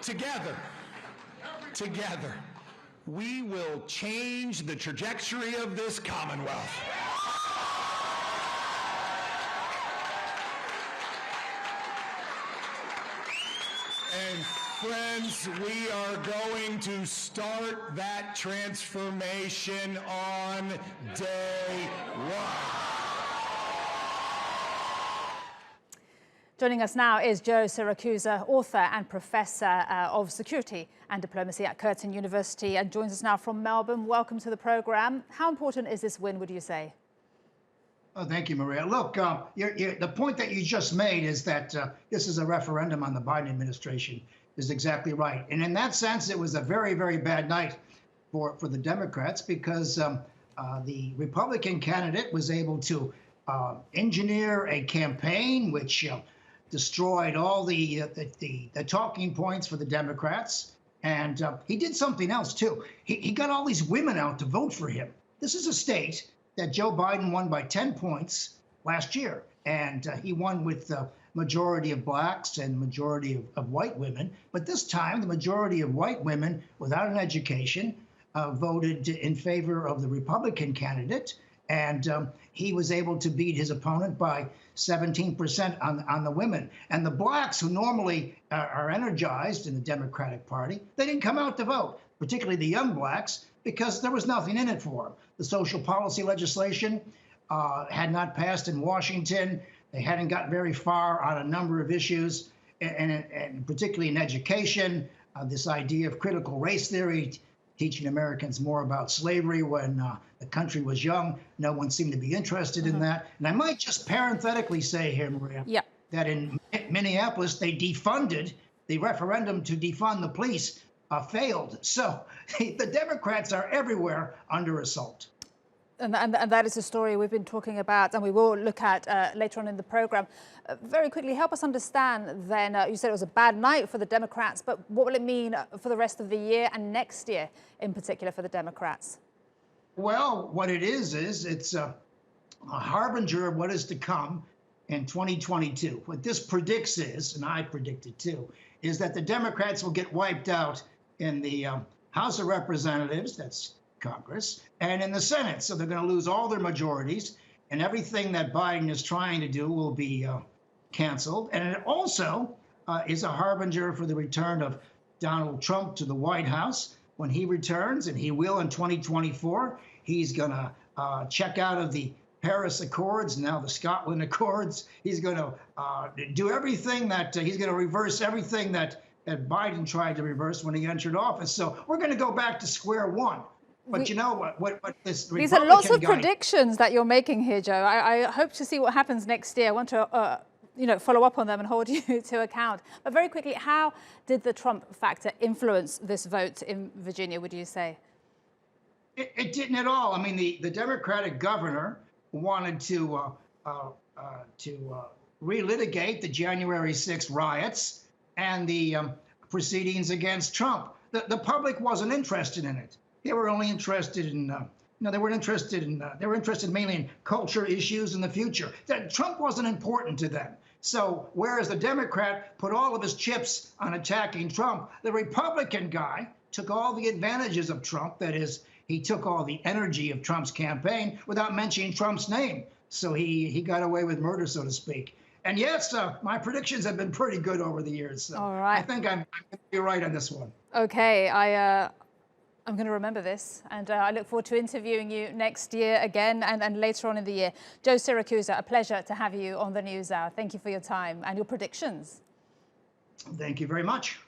together, we will change the trajectory of this Commonwealth. And friends, we are going to start that transformation on day one. Joining us now is Joe Siracusa, author and professor of security and diplomacy at Curtin University, and joins us now from Melbourne. Welcome to the programme. How important is this win, would you say? Oh, thank you, Maria. Look, the point that you just made is that this is a referendum on the Biden administration is exactly right. And in that sense, it was a very, very bad night for the Democrats because the Republican candidate was able to engineer a campaign which destroyed all the talking points for the Democrats. And he did something else, too. He got all these women out to vote for him. This is a state that Joe Biden won by 10 points last year. And he won with the majority of blacks and majority of white women. But this time, the majority of white women without an education voted in favor of the Republican candidate. And he was able to beat his opponent by 17% on the women. And the blacks, who normally are energized in the Democratic Party, they didn't come out to vote, particularly the young blacks, because there was nothing in it for them. The social policy legislation had not passed in Washington. They hadn't got very far on a number of issues, and particularly in education, this idea of critical race theory, teaching Americans more about slavery when the country was young. No one seemed to be interested in that. And I might just parenthetically say here, Maria, that in Minneapolis, they defunded the referendum to defund the police, failed. So the Democrats are everywhere under assault. And that is a story we've been talking about, and we will look at later on in the programme. Very quickly, help us understand then, you said it was a bad night for the Democrats, but what will it mean for the rest of the year and next year in particular for the Democrats? Well, what it is it's a harbinger of what is to come in 2022. What this predicts is, and I predict it too, is that the Democrats will get wiped out in the House of Representatives, that's Congress, and in the Senate. So they're going to lose all their majorities, and everything that Biden is trying to do will be canceled. And it also is a harbinger for the return of Donald Trump to the White House. When he returns, and he will in 2024, he's going to check out of the Paris Accords, now the Scotland Accords. He's going to do everything that he's going to reverse everything that Biden tried to reverse when he entered office. So we're going to go back to square one. But you know what this Republican these are lots of predictions that you're making here, Joe. I hope to see what happens next year. I want to follow up on them and hold you to account. But very quickly, how did the Trump factor influence this vote in Virginia, would you say? It didn't at all. I mean, the Democratic governor wanted to relitigate the January 6th riots and the proceedings against Trump. The public wasn't interested in it. They were only interested in, they were interested mainly in culture issues in the future. Trump wasn't important to them. So whereas the Democrat put all of his chips on attacking Trump, the Republican guy took all the advantages of Trump. That is, he took all the energy of Trump's campaign without mentioning Trump's name. So he got away with murder, so to speak. And yes, my predictions have been pretty good over the years. So all right. I think I'm going to be right on this one. Okay, I'm going to remember this, and I look forward to interviewing you next year again and later on in the year. Joe Siracusa, a pleasure to have you on the NewsHour. Thank you for your time and your predictions. Thank you very much.